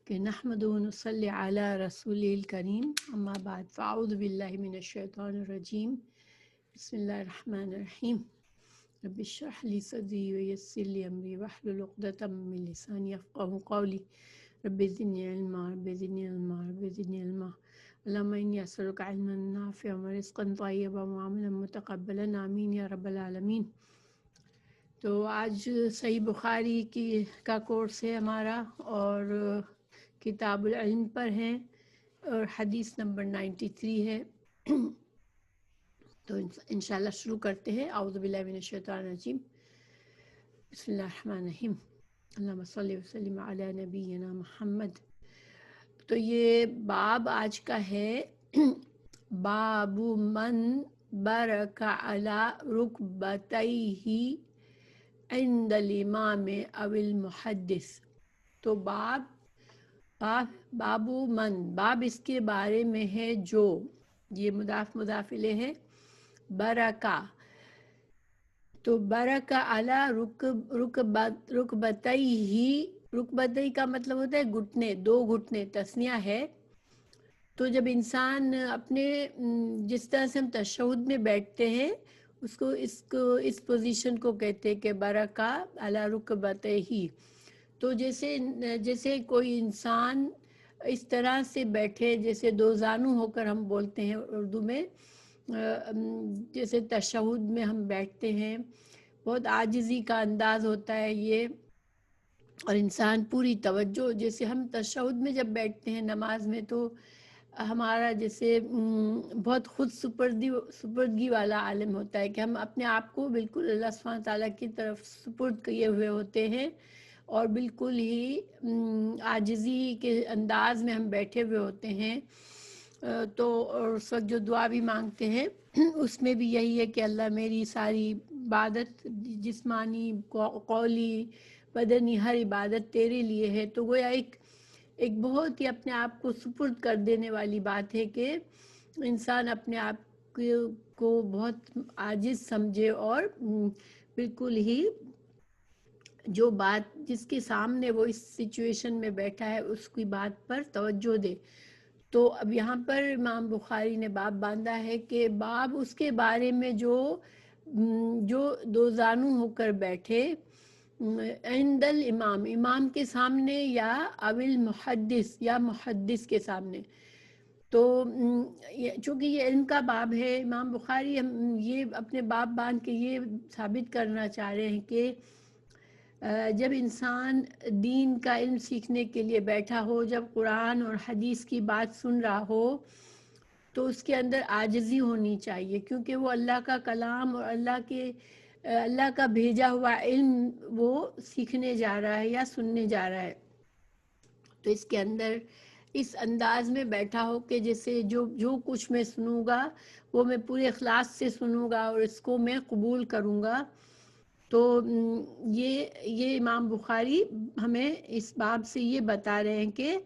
کہ نحمد و نصلی علی رسول الکریم اما بعد فاعوذ باللہ من الشیطان الرجیم بسم اللہ الرحمن الرحیم رب اشرح لی صدری ویسر لی امری واحلل عقدۃ من لسانی یفقہوا قولی رب زدنی علما رب زدنی علما رب زدنی علما اللہم انی اسألک علما نافعا ورزقا طیبا وعملا متقبلا آمین یا رب العالمین۔ تو آج صحیح بخاری کا کورس ہے ہمارا اور کتاب العلم پر ہیں اور حدیث نمبر 93 ہے۔ تو انشاءاللہ شروع کرتے ہیں۔ اعوذ باللہ من الشیطان الرجیم بسم اللہ الرحمن الرحیم اللہم صلی وسلم علی نبینا محمد۔ تو یہ باب آج کا ہے باب من برک علی رکبتیہ عند الامام او المحدث۔ تو بابو من، باب اس کے بارے میں ہے جو، یہ مضاف مضاف الیہ ہے، برکا، تو برکا علی رکبتیہ، رکبتیہ کا مطلب ہوتا ہے گھٹنے، دو گھٹنے، تثنیہ ہے۔ تو جب انسان اپنے جس طرح سے ہم تشہد میں بیٹھتے ہیں اس پوزیشن کو کہتے ہیں کہ برکا علی رکبتیہ۔ تو جیسے کوئی انسان اس طرح سے بیٹھے، جیسے دو زانو ہو کر ہم بولتے ہیں اردو میں، جیسے تشہد میں ہم بیٹھتے ہیں، بہت عاجزی کا انداز ہوتا ہے یہ، اور انسان پوری توجہ، جیسے ہم تشہد میں جب بیٹھتے ہیں نماز میں تو ہمارا جیسے بہت خود سپردگی والا عالم ہوتا ہے کہ ہم اپنے آپ کو بالکل اللہ سبحانہ تعالیٰ کی طرف سپرد کیے ہوئے ہوتے ہیں اور بالکل ہی عاجزی کے انداز میں ہم بیٹھے ہوئے ہوتے ہیں۔ تو اس وقت جو دعا بھی مانگتے ہیں اس میں بھی یہی ہے کہ اللہ میری ساری عبادت، جسمانی، قولی، بدنی، ہر عبادت تیرے لیے ہے۔ تو گویا ایک بہت ہی اپنے آپ کو سپرد کر دینے والی بات ہے کہ انسان اپنے آپ کو بہت عاجز سمجھے اور بالکل ہی جو بات جس کے سامنے وہ اس سچویشن میں بیٹھا ہے اس کی بات پر توجہ دے۔ تو اب یہاں پر امام بخاری نے باب باندھا ہے کہ باب اس کے بارے میں جو دو زانو ہو کر بیٹھے عند الامام، امام کے سامنے، یا اول محدث، یا محدث کے سامنے۔ تو چونکہ یہ علم کا باب ہے، امام بخاری یہ اپنے باب باندھ کے یہ ثابت کرنا چاہ رہے ہیں کہ جب انسان دین کا علم سیکھنے کے لیے بیٹھا ہو، جب قرآن اور حدیث کی بات سن رہا ہو تو اس کے اندر عاجزی ہونی چاہیے، کیونکہ وہ اللہ کا کلام اور اللہ کا بھیجا ہوا علم وہ سیکھنے جا رہا ہے یا سننے جا رہا ہے۔ تو اس کے اندر اس انداز میں بیٹھا ہو کہ جیسے جو کچھ میں سنوں گا وہ میں پورے اخلاص سے سنوں گا اور اس کو میں قبول کروں گا۔ تو یہ امام بخاری ہمیں اس باب سے یہ بتا رہے ہیں کہ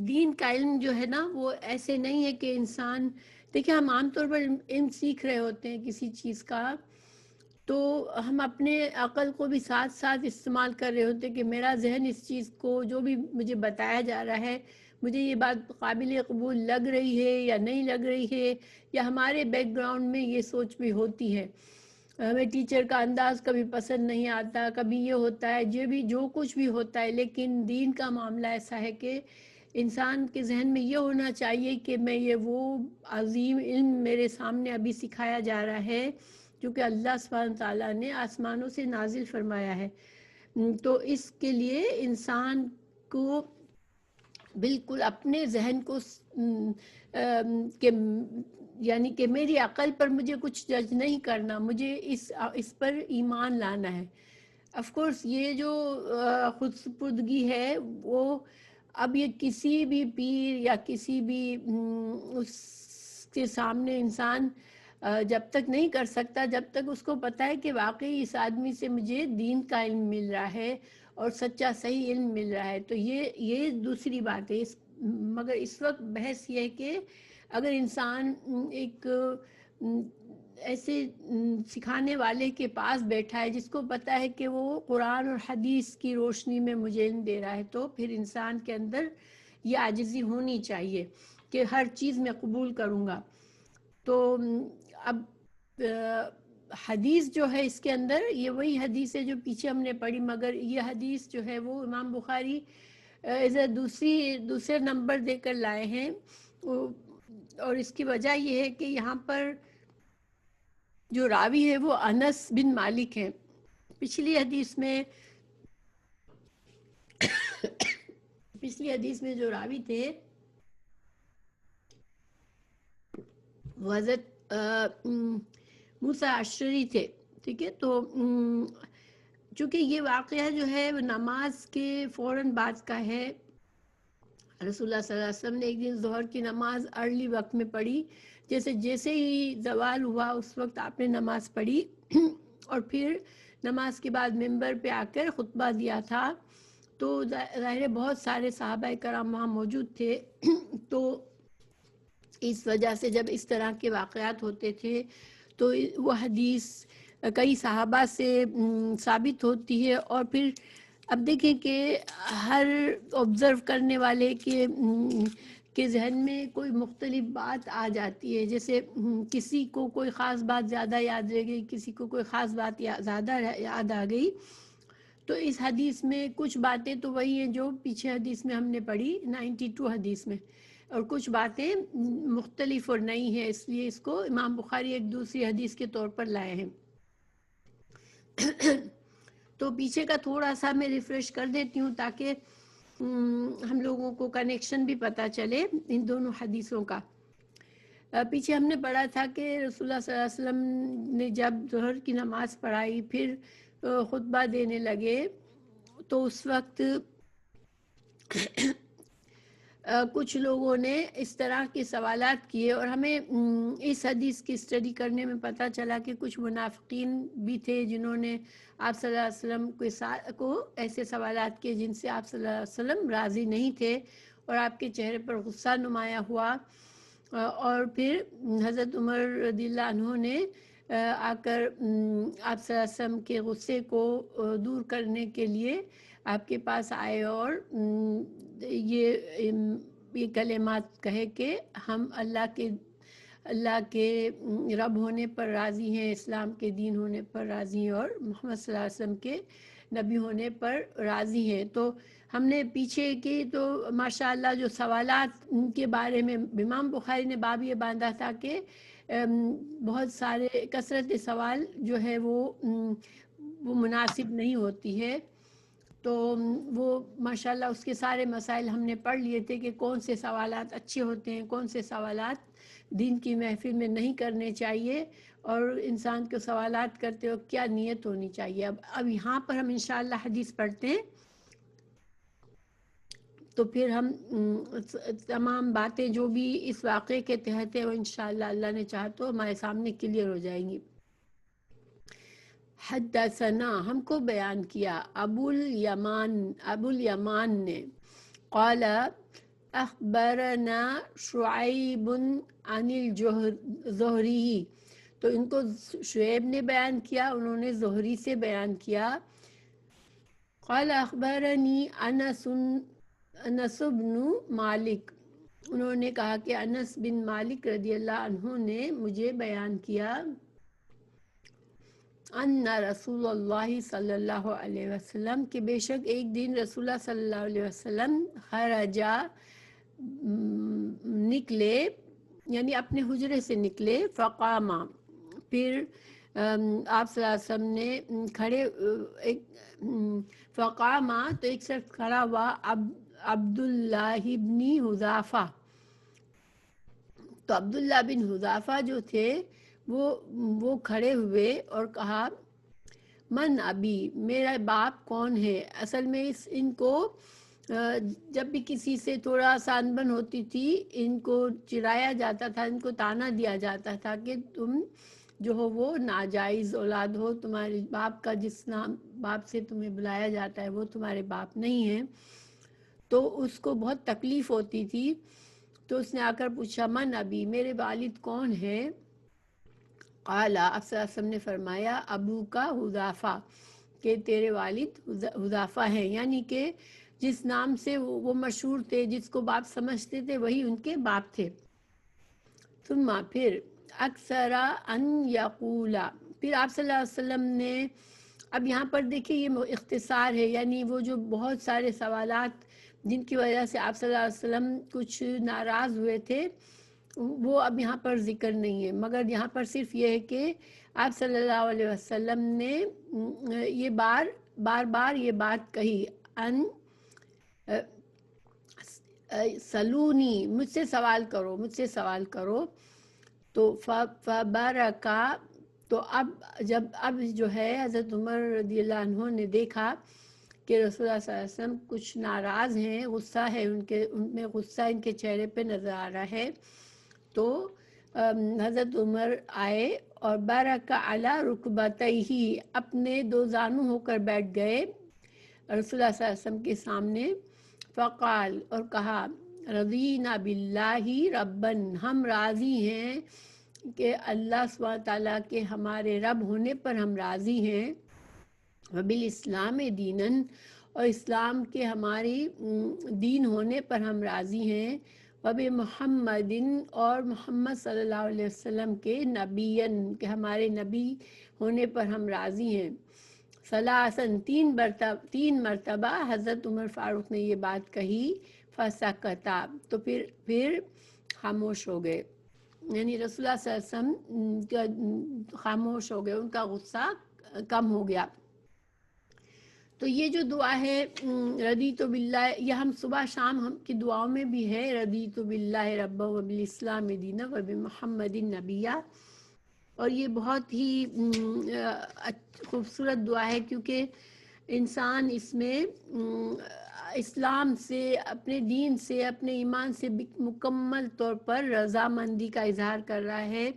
دین کا علم جو ہے نا وہ ایسے نہیں ہے کہ انسان، دیکھیں ہم عام طور پر علم سیکھ رہے ہوتے ہیں کسی چیز کا تو ہم اپنے عقل کو بھی ساتھ ساتھ استعمال کر رہے ہوتے ہیں کہ میرا ذہن اس چیز کو جو بھی مجھے بتایا جا رہا ہے مجھے یہ بات قابل قبول لگ رہی ہے یا نہیں لگ رہی ہے، یا ہمارے بیک گراؤنڈ میں یہ سوچ بھی ہوتی ہے، ہمیں ٹیچر کا انداز کبھی پسند نہیں آتا، کبھی یہ ہوتا ہے، جو کچھ بھی ہوتا ہے، لیکن دین کا معاملہ ایسا ہے کہ انسان کے ذہن میں یہ ہونا چاہیے کہ میں وہ عظیم علم میرے سامنے ابھی سکھایا جا رہا ہے جو کہ اللہ سبحانہ تعالیٰ نے آسمانوں سے نازل فرمایا ہے۔ تو اس کے لیے انسان کو بالکل اپنے ذہن کو یعنی کہ میری عقل پر مجھے کچھ جج نہیں کرنا، مجھے اس پر ایمان لانا ہے۔ آف کورس یہ جو خود سپردگی ہے وہ اب یہ کسی بھی پیر یا کسی بھی اس کے سامنے انسان جب تک نہیں کر سکتا جب تک اس کو پتہ ہے کہ واقعی اس آدمی سے مجھے دین کا علم مل رہا ہے اور سچا صحیح علم مل رہا ہے۔ تو یہ دوسری بات ہے، مگر اس وقت بحث یہ ہے کہ اگر انسان ایک ایسے سکھانے والے کے پاس بیٹھا ہے جس کو پتا ہے کہ وہ قرآن اور حدیث کی روشنی میں مجھے علم دے رہا ہے، تو پھر انسان کے اندر یہ عاجزی ہونی چاہیے کہ ہر چیز میں قبول کروں گا۔ تو اب حدیث جو ہے اس کے اندر یہ وہی حدیث ہے جو پیچھے ہم نے پڑھی، مگر یہ حدیث جو ہے وہ امام بخاری دوسرے نمبر دے کر لائے ہیں، اور اس کی وجہ یہ ہے کہ یہاں پر جو راوی ہے وہ انس بن مالک ہیں۔ پچھلی حدیث میں جو راوی تھے وہ حضرت موسیٰ اشعری تھے، ٹھیک ہے۔ تو چونکہ یہ واقعہ جو ہے نماز کے فوراً بعد کا ہے، رسول اللہ صلی اللہ علیہ وسلم نے ایک دن ظہر کی نماز ارلی وقت میں پڑھی، جیسے ہی زوال ہوا اس وقت آپ نے نماز پڑھی اور پھر نماز کے بعد ممبر پہ آ کر خطبہ دیا تھا۔ تو ظاہر بہت سارے صحابہ کرام وہاں موجود تھے، تو اس وجہ سے جب اس طرح کے واقعات ہوتے تھے تو وہ حدیث کئی صحابہ سے ثابت ہوتی ہے، اور پھر اب دیکھیں کہ ہر آبزرو کرنے والے کے ذہن میں کوئی مختلف بات آ جاتی ہے، جیسے کسی کو کوئی خاص بات زیادہ یاد رہ گئی، کسی کو کوئی خاص بات زیادہ یاد آ گئی۔ تو اس حدیث میں کچھ باتیں تو وہی ہیں جو پیچھے حدیث میں ہم نے پڑھی 92 حدیث میں، اور کچھ باتیں مختلف اور نئی ہیں، اس لیے اس کو امام بخاری ایک دوسری حدیث کے طور پر لائے ہیں۔ تو پیچھے کا تھوڑا سا میں ریفریش کر دیتی ہوں تاکہ ہم لوگوں کو کنیکشن بھی پتہ چلے ان دونوں حدیثوں کا۔ پیچھے ہم نے پڑھا تھا کہ رسول اللہ صلی اللہ علیہ وسلم نے جب ظہر کی نماز پڑھائی پھر خطبہ دینے لگے تو اس وقت کچھ لوگوں نے اس طرح کے سوالات کیے، اور ہمیں اس حدیث کی اسٹڈی کرنے میں پتہ چلا کہ کچھ منافقین بھی تھے جنہوں نے آپ صلی اللہ علیہ وسلم کو ایسے سوالات کیے جن سے آپ صلی اللہ علیہ وسلم راضی نہیں تھے، اور آپ کے چہرے پر غصہ نمایاں ہوا، اور پھر حضرت عمر رضی اللہ عنہ نے آ کر آپ صلی اللہ علیہ وسلم کے غصے کو دور کرنے کے لیے آپ کے پاس آئے اور یہ کلمات کہے کہ ہم اللہ کے رب ہونے پر راضی ہیں، اسلام کے دین ہونے پر راضی ہیں، اور محمد صلی اللہ علیہ وسلم کے نبی ہونے پر راضی ہیں۔ تو ہم نے پیچھے کی تو ماشاءاللہ جو سوالات کے بارے میں امام بخاری نے باب یہ باندھا تھا کہ بہت سارے کثرت سوال جو ہے وہ مناسب نہیں ہوتی ہے، تو وہ ماشاءاللہ اس کے سارے مسائل ہم نے پڑھ لیے تھے کہ کون سے سوالات اچھے ہوتے ہیں، کون سے سوالات دین کی محفل میں نہیں کرنے چاہیے، اور انسان کو سوالات کرتے وقت کیا نیت ہونی چاہیے۔ اب یہاں پر ہم انشاءاللہ حدیث پڑھتے ہیں تو پھر ہم تمام باتیں جو بھی اس واقعے کے تحت ہیں وہ انشاءاللہ اللہ نے چاہا تو ہمارے سامنے کلیئر ہو جائیں گی۔ حدثنا ہم کو بیان کیا ابو الیمان نے، قال اخبرنا شعیب عن الزہری، تو ان کو شعیب نے بیان کیا، انہوں نے زہری سے بیان کیا۔ قال اخبرنی انس بن مالک، انہوں نے کہا کہ انس بن مالک رضی اللہ عنہ نے مجھے بیان کیا، ان رسول اللہ صلی اللہ علیہ وسلم، کہ بے شک ایک دن رسول اللہ صلی اللہ علیہ وسلم خرجا نکلے، یعنی اپنے حجرے سے نکلے، فقاما پھر آپ صلی اللہ علیہ وسلم نے کھڑے، فقاما تو ایک شخص کھڑا ہوا، عبداللہ بن حذافہ، تو عبداللہ بن حذافہ جو تھے وہ کھڑے ہوئے اور کہا من ابی، میرا باپ کون ہے۔ اصل میں ان کو جب بھی کسی سے تھوڑا سان بن ہوتی تھی ان کو چڑھایا جاتا تھا، ان کو تانا دیا جاتا تھا کہ تم جو ہو وہ ناجائز اولاد ہو، تمہارے باپ کا جس نام باپ سے تمہیں بلایا جاتا ہے وہ تمہارے باپ نہیں ہیں۔ تو اس کو بہت تکلیف ہوتی تھی، تو اس نے آ کر پوچھا من ابی، میرے والد کون ہے۔ قال آپ صلی اللہ علیہ وسلم نے فرمایا ابو کا حذافہ، کہ تیرے والد حذافہ ہیں، یعنی کہ جس نام سے وہ مشہور تھے، جس کو باپ سمجھتے تھے، وہی ان کے باپ تھے۔ ثم پھر اکثر ان یقولا، پھر آپ صلی اللہ علیہ وسلم نے، اب یہاں پر دیکھیں یہ اختصار ہے، یعنی وہ جو بہت سارے سوالات جن کی وجہ سے آپ صلی اللہ علیہ وسلم کچھ ناراض ہوئے تھے، وہ اب یہاں پر ذکر نہیں ہے، مگر یہاں پر صرف یہ ہے کہ آپ صلی اللہ علیہ وسلم نے یہ بار یہ بات کہی، ان سلونی، مجھ سے سوال کرو، تو فبرکا، تو اب جو ہے حضرت عمر رضی اللہ عنہ نے دیکھا کہ رسول اللہ صلی اللہ علیہ وسلم کچھ ناراض ہیں، غصہ ہے ان میں غصہ ان کے چہرے پہ نظر آ رہا ہے، تو حضرت عمر آئے اور برکا علی رکبتیہ، اپنے دو زانو ہو کر بیٹھ گئے رسول اللہ صلی اللہ علیہ وسلم کے سامنے، فقال، اور کہا، رضینا باللہ ربن، ہم راضی ہیں کہ اللہ سبحانہ تعالیٰ کے ہمارے رب ہونے پر ہم راضی ہیں، وبالاسلام دینن، اور اسلام کے ہماری دین ہونے پر ہم راضی ہیں، وبمحمد، اور محمد صلی اللہ علیہ وسلم کے نبیًا، کہ ہمارے نبی ہونے پر ہم راضی ہیں۔ ثلاثاً، تین مرتبہ حضرت عمر فاروق نے یہ بات کہی، فسکتا، تو پھر خاموش ہو گئے، یعنی رسول اللہ صلی اللہ علیہ وسلم خاموش ہو گئے، ان کا غصہ کم ہو گیا۔ تو یہ جو دعا ہے رضیت باللہ، یہ ہم صبح شام ہم کی دعاؤں میں بھی ہے، رضیت باللہ ربا وبالاسلام دینا وبمحمد نبیہ، اور یہ بہت ہی خوبصورت دعا ہے، کیونکہ انسان اس میں اسلام سے، اپنے دین سے، اپنے ایمان سے مکمل طور پر رضامندی کا اظہار کر رہا ہے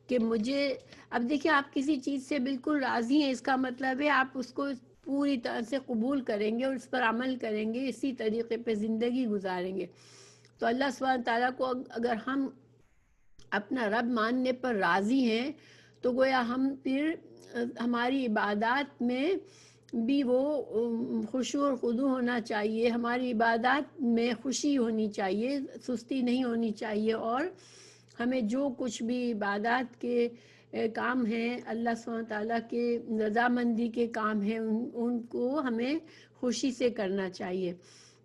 کہ مجھے، اب دیکھیں آپ کسی چیز سے بالکل راضی ہیں، اس کا مطلب ہے آپ اس کو پوری طرح سے قبول کریں گے اور اس پر عمل کریں گے، اسی طریقے پہ زندگی گزاریں گے۔ تو اللہ سبحانہ تعالیٰ کو اگر ہم اپنا رب ماننے پر راضی ہیں، تو گویا ہم پھر ہماری عبادات میں بھی وہ خشوع اور خضوع ہونا چاہیے، ہماری عبادات میں خوشی ہونی چاہیے، سستی نہیں ہونی چاہیے، اور ہمیں جو کچھ بھی عبادات کے کام ہیں، اللہ سبحانہ تعالیٰ کے رضامندی کے کام ہیں، ان کو ہمیں خوشی سے کرنا چاہیے۔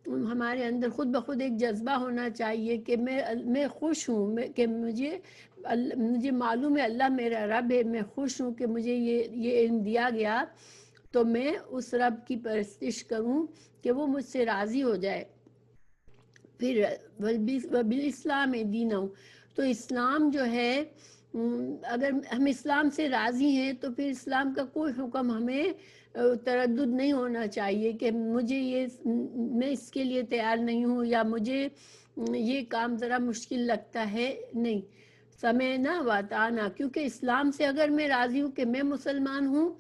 ہمارے اندر خود بخود ایک جذبہ ہونا چاہیے کہ میں خوش ہوں، کہ مجھے معلوم ہے اللہ میرا رب ہے، میں خوش ہوں کہ مجھے یہ علم دیا گیا، تو میں اس رب کی پرستش کروں کہ وہ مجھ سے راضی ہو جائے۔ پھر بالاسلام دینہ، تو اسلام جو ہے، اگر ہم اسلام سے راضی ہیں تو پھر اسلام کا کوئی حکم ہمیں تردد نہیں ہونا چاہیے کہ مجھے میں اس کے لیے تیار نہیں ہوں، یا مجھے یہ کام ذرا مشکل لگتا ہے، نہیں، سمعنا واطعنا، کیونکہ اسلام سے اگر میں راضی ہوں کہ میں مسلمان ہوں،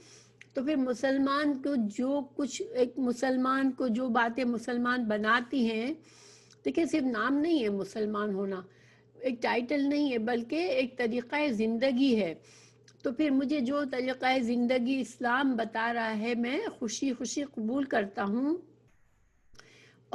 تو پھر مسلمان کو جو کچھ، ایک مسلمان کو جو باتیں مسلمان بناتی ہیں، دیکھیں صرف نام نہیں ہے مسلمان ہونا، ایک ٹائٹل نہیں ہے، بلکہ ایک طریقہ زندگی ہے، تو پھر مجھے جو طریقہ زندگی اسلام بتا رہا ہے، میں خوشی خوشی قبول کرتا ہوں،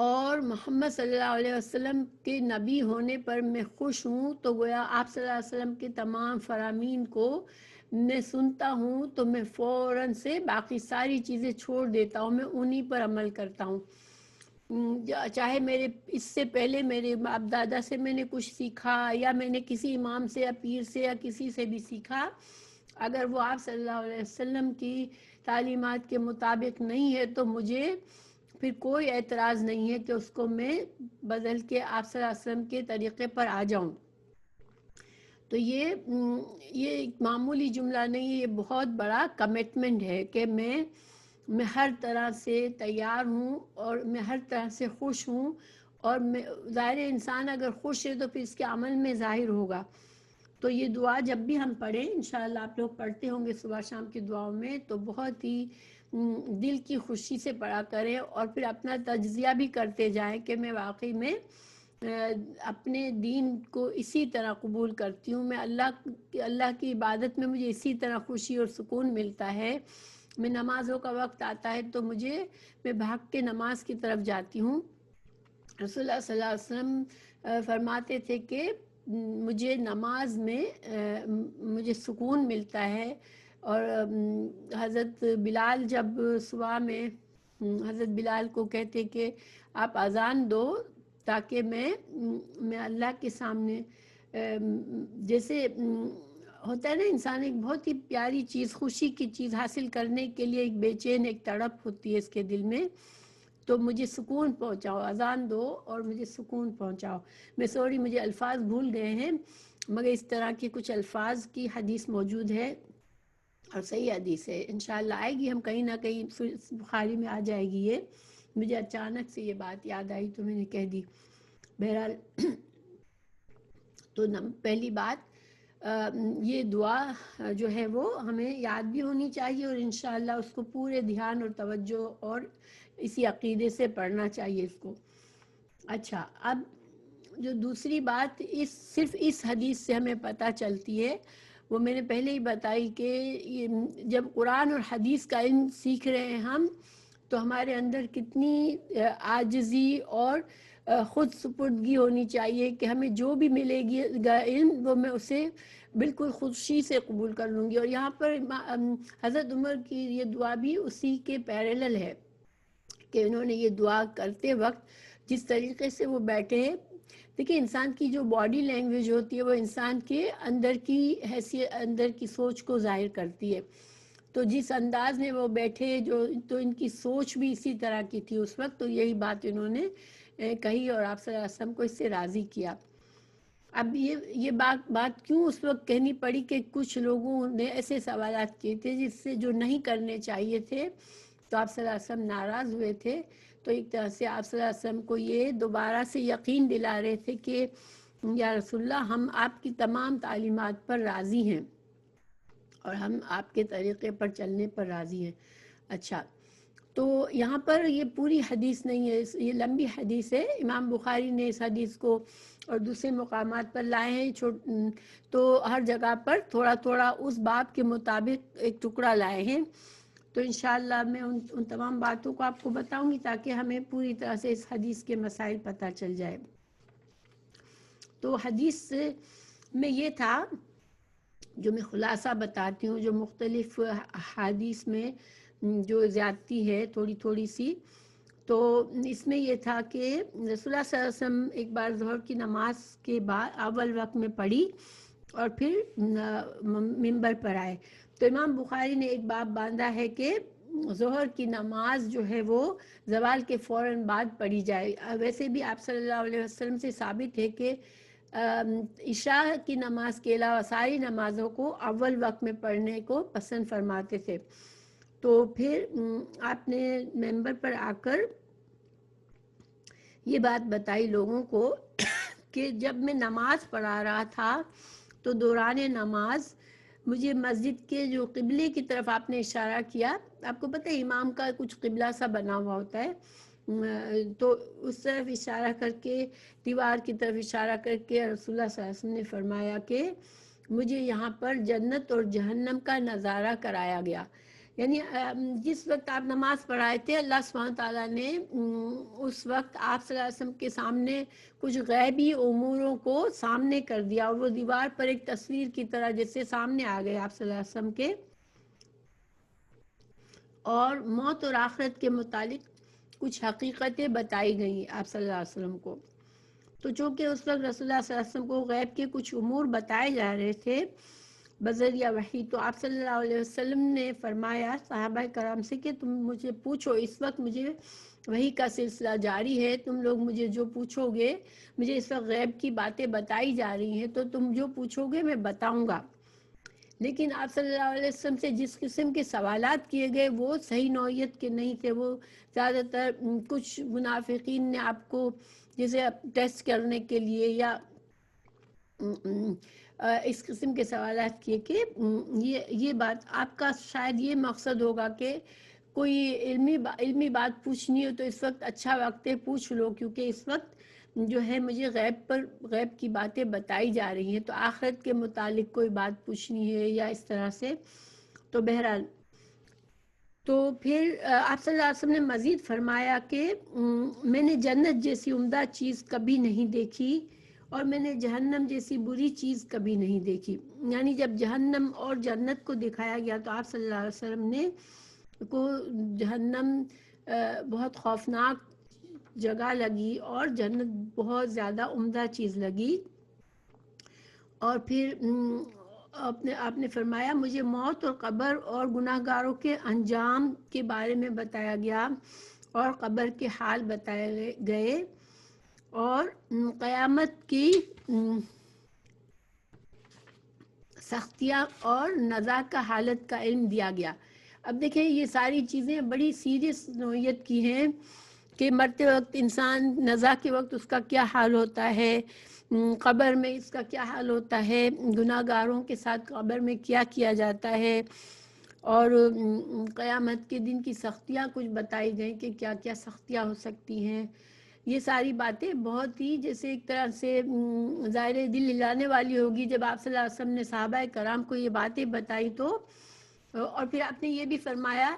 اور محمد صلی اللہ علیہ وسلم کے نبی ہونے پر میں خوش ہوں، تو گویا آپ صلی اللہ علیہ وسلم کے تمام فرامین کو میں سنتا ہوں، تو میں فوراً سے باقی ساری چیزیں چھوڑ دیتا ہوں، میں انہی پر عمل کرتا ہوں، چاہے میرے اس سے پہلے میرے باپ دادا سے میں نے کچھ سیکھا، یا میں نے کسی امام سے یا پیر سے یا کسی سے بھی سیکھا، اگر وہ آپ صلی اللہ علیہ وسلم کی تعلیمات کے مطابق نہیں ہے، تو مجھے پھر کوئی اعتراض نہیں ہے کہ اس کو میں بدل کے آپ صلی اللہ علیہ وسلم کے طریقے پر آ جاؤں۔ تو یہ ایک معمولی جملہ نہیں ہے، یہ بہت بڑا کمٹمنٹ ہے کہ میں ہر طرح سے تیار ہوں، اور میں ہر طرح سے خوش ہوں، اور ظاہر انسان اگر خوش ہے تو پھر اس کے عمل میں ظاہر ہوگا۔ تو یہ دعا جب بھی ہم پڑھیں، انشاءاللہ آپ لوگ پڑھتے ہوں گے صبح شام کی دعاؤں میں، تو بہت ہی دل کی خوشی سے پڑھا کریں، اور پھر اپنا تجزیہ بھی کرتے جائیں کہ میں واقعی میں اپنے دین کو اسی طرح قبول کرتی ہوں. میں اللہ کی عبادت میں مجھے اسی طرح خوشی اور سکون ملتا ہے. میں نمازوں کا وقت آتا ہے تو میں بھاگ کے نماز کی طرف جاتی ہوں. رسول اللہ صلی اللہ علیہ وسلم فرماتے تھے کہ مجھے نماز میں مجھے سکون ملتا ہے. اور حضرت بلال جب صبح میں حضرت بلال کو کہتے کہ آپ اذان دو تاکہ میں اللہ کے سامنے جیسے ہوتا ہے نا انسان ایک بہت ہی پیاری چیز خوشی کی چیز حاصل کرنے کے لیے ایک بے چین ایک تڑپ ہوتی ہے اس کے دل میں. تو مجھے سکون پہنچاؤ, اذان دو اور مجھے سکون پہنچاؤ. میں سوری مجھے الفاظ بھول گئے ہیں مگر اس طرح کے کچھ الفاظ کی حدیث موجود ہے اور صحیح حدیث ہے. انشاءاللہ آئے گی, ہم کہیں نہ کہیں بخاری میں آ جائے گی. یہ مجھے اچانک سے یہ بات یاد آئی تو میں نے کہہ دی. بہرحال تو پہلی بات یہ دعا جو ہے وہ ہمیں یاد بھی ہونی چاہیے اور انشاءاللہ اس کو پورے دھیان اور توجہ اور اسی عقیدے سے پڑھنا چاہیے اس کو. اچھا, اب جو دوسری بات صرف اس حدیث سے ہمیں پتہ چلتی ہے وہ میں نے پہلے ہی بتائی کہ جب قرآن اور حدیث کا علم سیکھ رہے ہیں ہم تو ہمارے اندر کتنی عاجزی اور خود سپردگی ہونی چاہیے کہ ہمیں جو بھی ملے گا علم وہ میں اسے بالکل خوشی سے قبول کر لوں گی. اور یہاں پر حضرت عمر کی یہ دعا بھی اسی کے پیرالل ہے کہ انہوں نے یہ دعا کرتے وقت جس طریقے سے وہ بیٹھے ہیں. دیکھیں انسان کی جو باڈی لینگویج ہوتی ہے وہ انسان کے اندر کی حیثیت اندر کی سوچ کو ظاہر کرتی ہے. تو جس انداز میں وہ بیٹھے تو ان کی سوچ بھی اسی طرح کی تھی اس وقت. تو یہی بات انہوں نے کہی اور آپ صلی اللہ علیہ وسلم کو اس سے راضی کیا. اب یہ بات کیوں اس وقت کہنی پڑی کہ کچھ لوگوں نے ایسے سوالات کیے تھے جس سے جو نہیں کرنے چاہیے تھے تو آپ صلی اللہ علیہ وسلم ناراض ہوئے تھے. تو ایک طرح سے آپ صلی اللہ علیہ وسلم کو یہ دوبارہ سے یقین دلا رہے تھے کہ یا رسول اللہ ہم آپ کی تمام تعلیمات پر راضی ہیں اور ہم آپ کے طریقے پر چلنے پر راضی ہیں. اچھا, تو یہاں پر یہ پوری حدیث نہیں ہے, یہ لمبی حدیث ہے. امام بخاری نے اس حدیث کو اور دوسرے مقامات پر لائے ہیں تو ہر جگہ پر تھوڑا تھوڑا اس باب کے مطابق ایک ٹکڑا لائے ہیں. تو انشاءاللہ میں ان تمام باتوں کو آپ کو بتاؤں گی تاکہ ہمیں پوری طرح سے اس حدیث کے مسائل پتہ چل جائے. تو حدیث میں یہ تھا جو میں خلاصہ بتاتی ہوں, جو مختلف حدیث میں جو زیادتی ہے تھوڑی تھوڑی سی. تو اس میں یہ تھا کہ رسول اللہ صلی اللہ علیہ وسلم ایک بار ظہر کی نماز کے بعد اول وقت میں پڑھی اور پھر منبر پر آئے. تو امام بخاری نے ایک باب باندھا ہے کہ ظہر کی نماز جو ہے وہ زوال کے فوراً بعد پڑھی جائے. ویسے بھی آپ صلی اللہ علیہ وسلم سے ثابت ہے کہ عشاء کی نماز کے علاوہ ساری نمازوں کو اول وقت میں پڑھنے کو پسند فرماتے تھے. تو پھر آپ نے منبر پر آ کر یہ بات بتائی لوگوں کو کہ جب میں نماز پڑھا رہا تھا تو دوران نماز مجھے مسجد کے جو قبلے کی طرف آپ نے اشارہ کیا. آپ کو پتہ ہے امام کا کچھ قبلہ سا بنا ہوا ہوتا ہے, تو اس طرف اشارہ کر کے دیوار کی طرف اشارہ کر کے رسول اللہ صلی اللہ علیہ وسلم نے فرمایا کہ مجھے یہاں پر جنت اور جہنم کا نظارہ کرایا گیا. یعنی جس وقت آپ نماز پڑھائے تھے اللہ سبحانہ تعالیٰ نے اس وقت آپ صلی اللہ علیہ وسلم کے سامنے کچھ غیبی اموروں کو سامنے کر دیا اور وہ دیوار پر ایک تصویر کی طرح جیسے سامنے آ گئے آپ صلی اللہ علیہ وسلم کے, اور موت اور آخرت کے متعلق کچھ حقیقتیں بتائی گئیں آپ صلی اللہ علیہ وسلم کو. تو چونکہ اس وقت رسول اللہ صلی اللہ علیہ وسلم کو غیب کے کچھ امور بتائے جا رہے تھے بذریعہ وحی, تو آپ صلی اللہ علیہ وسلم نے فرمایا صحابہ کرام سے کہ تم مجھے پوچھو, اس وقت مجھے وحی کا سلسلہ جاری ہے, تم لوگ مجھے جو پوچھو گے, مجھے اس وقت غیب کی باتیں بتائی جا رہی ہیں تو تم جو پوچھو گے میں بتاؤں گا. لیکن آپ صلی اللہ علیہ وسلم سے جس قسم کے سوالات کیے گئے وہ صحیح نوعیت کے نہیں تھے. وہ زیادہ تر کچھ منافقین نے آپ کو جیسے ٹیسٹ کرنے کے لیے یا اس قسم کے سوالات کیے کہ یہ بات آپ کا شاید یہ مقصد ہوگا کہ کوئی علمی بات پوچھنی ہو تو اس وقت اچھا وقت ہے، پوچھ لو، کیونکہ اس وقت جو ہے مجھے غیب کی باتیں بتائی جا رہی ہیں، تو آخرت کے متعلق کوئی بات پوچھنی ہے یا اس طرح سے. تو بہرحال تو پھر آپ صلی اللہ علیہ وسلم نے مزید فرمایا کہ میں نے جنت جیسی عمدہ چیز کبھی نہیں دیکھی اور میں نے جہنم جیسی بری چیز کبھی نہیں دیکھی. یعنی جب جہنم اور جنت کو دکھایا گیا تو آپ صلی اللہ علیہ وسلم نے کو جہنم بہت خوفناک جگہ لگی اور جنت بہت زیادہ عمدہ چیز لگی. اور پھر آپ نے فرمایا مجھے موت اور قبر اور گناہ گاروں کے انجام کے بارے میں بتایا گیا اور قبر کے حال بتائے گئے اور قیامت کی سختیاں اور نزا کا حالت کا علم دیا گیا. اب دیکھیں یہ ساری چیزیں بڑی سیریس نوعیت کی ہیں کہ مرتے وقت انسان نزا کے وقت اس کا کیا حال ہوتا ہے، قبر میں اس کا کیا حال ہوتا ہے، گناہ گاروں کے ساتھ قبر میں کیا کیا جاتا ہے، اور قیامت کے دن کی سختیاں کچھ بتائی گئیں کہ کیا کیا سختیاں ہو سکتی ہیں. یہ ساری باتیں بہت ہی جیسے ایک طرح سے ظاہر دل ہلانے والی ہوگی جب آپ صلی اللہ علیہ وسلم نے صحابہ کرام کو یہ باتیں بتائی تو. اور پھر آپ نے یہ بھی فرمایا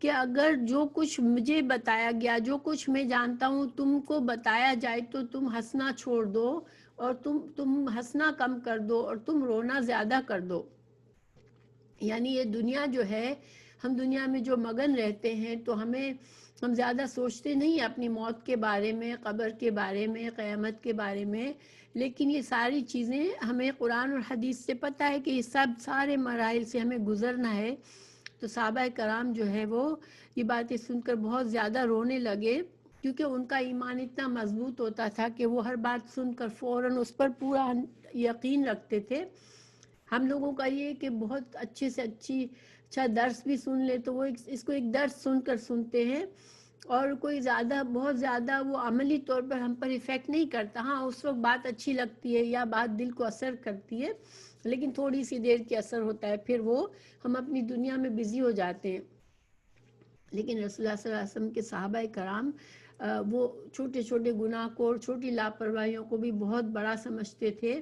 کہ اگر جو کچھ مجھے بتایا گیا، جو کچھ میں جانتا ہوں تم کو بتایا جائے تو تم ہنسنا چھوڑ دو اور تم ہنسنا کم کر دو اور تم رونا زیادہ کر دو. یعنی یہ دنیا جو ہے، ہم دنیا میں جو مگن رہتے ہیں تو ہم زیادہ سوچتے نہیں اپنی موت کے بارے میں، قبر کے بارے میں، قیامت کے بارے میں، لیکن یہ ساری چیزیں ہمیں قرآن اور حدیث سے پتہ ہے کہ یہ سارے مراحل سے ہمیں گزرنا ہے. تو صحابہ کرام جو ہے وہ یہ باتیں سن کر بہت زیادہ رونے لگے، کیونکہ ان کا ایمان اتنا مضبوط ہوتا تھا کہ وہ ہر بات سن کر فوراً اس پر پورا یقین رکھتے تھے. ہم لوگوں کا یہ کہ بہت اچھے سے اچھا درس بھی سن لے تو وہ اس کو ایک درس سن کر سنتے ہیں اور کوئی بہت زیادہ وہ عملی طور پر ہم پر ایفیکٹ نہیں کرتا. ہاں اس وقت بات اچھی لگتی ہے یا بات دل کو اثر کرتی ہے، لیکن تھوڑی سی دیر کی اثر ہوتا ہے، پھر وہ ہم اپنی دنیا میں بزی ہو جاتے ہیں. لیکن رسول اللہ صلی اللہ علیہ وسلم کے صحابہ کرام وہ چھوٹے چھوٹے گناہ کو اور چھوٹی لاپرواہیوں کو بھی بہت بڑا سمجھتے تھے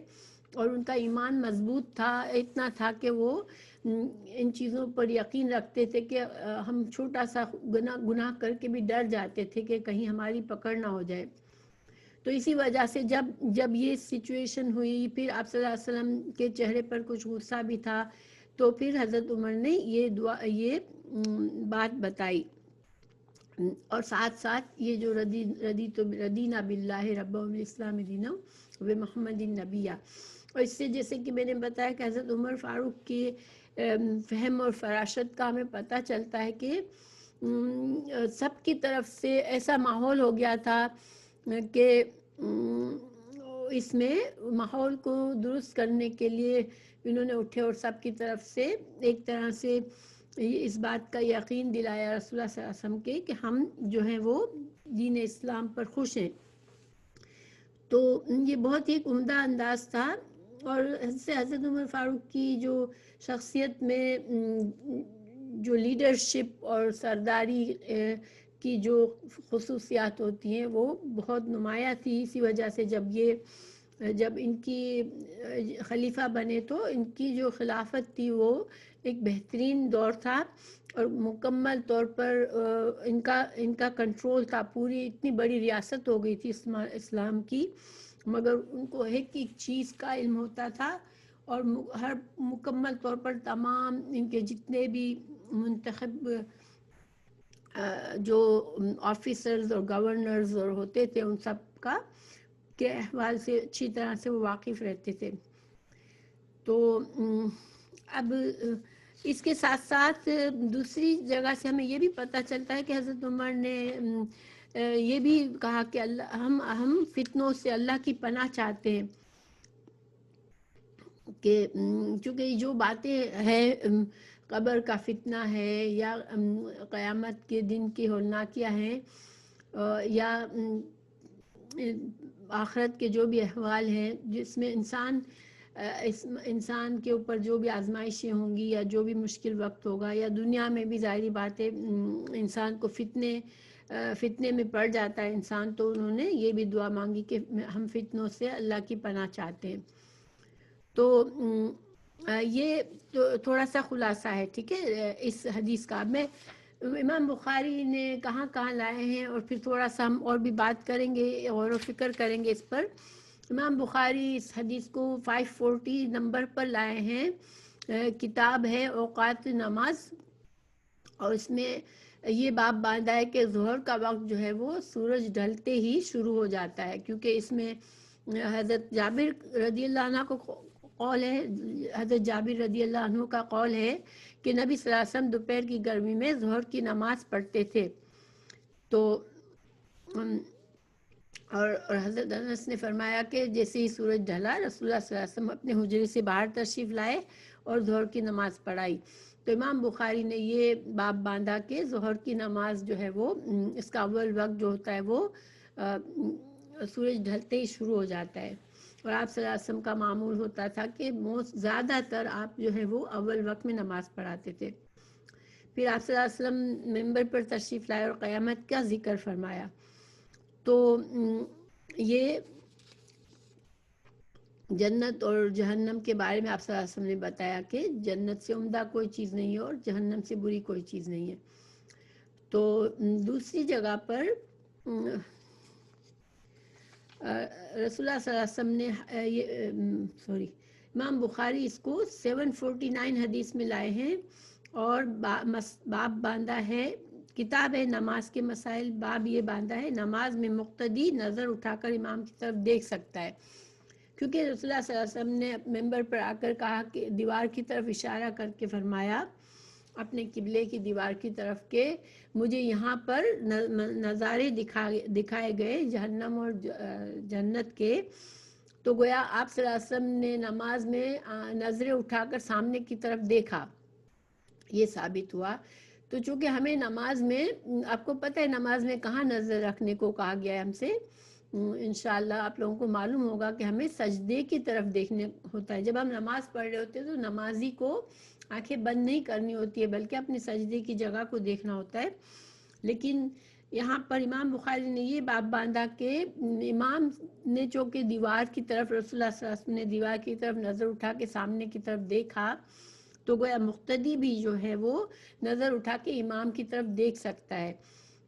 اور ان کا ایمان مضبوط تھا، اتنا تھا کہ وہ ان چیزوں پر یقین رکھتے تھے کہ ہم چھوٹا سا گناہ کر کے بھی ڈر جاتے تھے کہ کہیں ہماری پکڑ نہ ہو جائے. تو اسی وجہ سے جب یہ سچویشن ہوئی، پھر آپ صلی اللہ علیہ وسلم کے چہرے پر کچھ غصہ بھی تھا، تو پھر حضرت عمر نے یہ بات بتائی اور ساتھ ساتھ یہ جو ردینا باللہ رب والاسلام دینا و محمد نبیہ. اور اس سے جیسے کہ میں نے بتایا کہ حضرت عمر فاروق کے فہم اور فراشت کا ہمیں پتہ چلتا ہے کہ سب کی طرف سے ایسا ماحول ہو گیا تھا کہ اس میں ماحول کو درست کرنے کے لیے انہوں نے اٹھے اور سب کی طرف سے ایک طرح سے اس بات کا یقین دلایا رسول اللہ صلی اللہ علیہ وسلم کے کہ ہم جو ہیں وہ دین اسلام پر خوش ہیں. تو یہ بہت ہی عمدہ انداز تھا. اور حضرت عمر فاروق کی جو شخصیت میں جو لیڈرشپ اور سرداری کی جو خصوصیات ہوتی ہیں وہ بہت نمایاں تھی. اسی وجہ سے جب ان کی خلیفہ بنے تو ان کی جو خلافت تھی وہ ایک بہترین دور تھا اور مکمل طور پر ان کا کنٹرول تھا. پوری اتنی بڑی ریاست ہو گئی تھی اسلام کی، مگر ان کو ایک ایک چیز کا علم ہوتا تھا اور ہر مکمل طور پر تمام ان کے جتنے بھی منتخب جو آفیسرز اور گورنرز اور ہوتے تھے ان سب کا کے احوال سے اچھی طرح سے وہ واقف رہتے تھے. تو اب اس کے ساتھ ساتھ دوسری جگہ سے ہمیں یہ بھی پتہ چلتا ہے کہ حضرت عمر نے یہ بھی کہا کہ ہم فتنوں سے اللہ کی پناہ چاہتے ہیں کہ چونکہ جو باتیں ہیں قبر کا فتنہ ہے یا قیامت کے دن کی ہولناکیاں ہیں یا آخرت کے جو بھی احوال ہیں جس میں انسان اس انسان کے اوپر جو بھی آزمائشیں ہوں گی یا جو بھی مشکل وقت ہوگا یا دنیا میں بھی ظاہری بات ہے انسان کو فتنے میں پڑ جاتا ہے انسان، تو انہوں نے یہ بھی دعا مانگی کہ ہم فتنوں سے اللہ کی پناہ چاہتے ہیں. تو یہ تھوڑا سا خلاصہ ہے، ٹھیک ہے، اس حدیث کا. میں امام بخاری نے کہاں کہاں لائے ہیں اور پھر تھوڑا سا ہم اور بھی بات کریں گے، غور و فکر کریں گے اس پر. امام بخاری اس حدیث کو 540 نمبر پر لائے ہیں. کتاب ہے اوقات نماز، اور اس میں یہ باب باندھا ہے کہ ظہر کا وقت جو ہے وہ سورج ڈھلتے ہی شروع ہو جاتا ہے، کیونکہ اس میں حضرت جابر رضی اللہ عنہ کو قول ہے، حضرت جابر رضی اللہ عنہ کا قول ہے کہ نبی صلی اللہ علیہ وسلم دوپہر کی گرمی میں ظہر کی نماز پڑھتے تھے. تو اور حضرت انس نے فرمایا کہ جیسے ہی سورج ڈھلا رسول اللہ صلی اللہ علیہ وسلم اپنے حجرے سے باہر تشریف لائے اور ظہر کی نماز پڑھائی. تو امام بخاری نے یہ باب باندھا کہ ظہر کی نماز جو ہے وہ اس کا اول وقت جو ہوتا ہے وہ سورج ڈھلتے ہی شروع ہو جاتا ہے. اور آپ صلی اللہ علیہ وسلم کا معمول ہوتا تھا کہ زیادہ تر آپ جو ہے وہ اول وقت میں نماز پڑھاتے تھے. پھر آپ صلی اللہ علیہ وسلم ممبر پر تشریف لائے اور قیامت کا ذکر فرمایا. تو یہ جنت اور جہنم کے بارے میں آپ صلی اللہ علیہ وسلم نے بتایا کہ جنت سے عمدہ کوئی چیز نہیں ہے اور جہنم سے بری کوئی چیز نہیں ہے. تو دوسری جگہ پر رسول اللہ صلی اللہ علیہ وسلم نے امام بخاری اس کو 749 حدیث میں لائے ہیں اور باب باندھا ہے، کتاب ہے نماز کے مسائل، باب یہ باندھا ہے نماز میں مقتدی نظر اٹھا کر امام کی طرف دیکھ سکتا ہے. کیونکہ رسول اللہ صلی اللہ علیہ وسلم نے ممبر پر آ کر کہا کہ دیوار کی طرف اشارہ کر کے فرمایا اپنے قبلے کی دیوار کی طرف کہ مجھے یہاں پر نظارے دکھائے گئے جہنم اور جنت کے. تو گویا آپ صلی اللہ علیہ وسلم نے نماز میں نظریں اٹھا کر سامنے کی طرف دیکھا، یہ ثابت ہوا. تو چونکہ ہمیں نماز میں، آپ کو پتہ ہے نماز میں کہاں نظر رکھنے کو کہا گیا ہے ہم سے، انشاءاللہ آپ لوگوں کو معلوم ہوگا کہ ہمیں سجدے کی طرف دیکھنے ہوتا ہے. جب ہم نماز پڑھ رہے ہوتے ہیں تو نمازی کو آنکھیں بند نہیں کرنی ہوتی ہے بلکہ اپنے سجدے کی جگہ کو دیکھنا ہوتا ہے. لیکن یہاں پر امام بخاری نے یہ باب باندھا کہ امام نے چونکہ دیوار کی طرف، رسول اللہ صلی اللہ علیہ وسلم نے دیوار کی طرف نظر اٹھا کے سامنے کی طرف دیکھا، تو گویا مقتدی بھی جو ہے وہ نظر اٹھا کے امام کی طرف دیکھ سکتا ہے.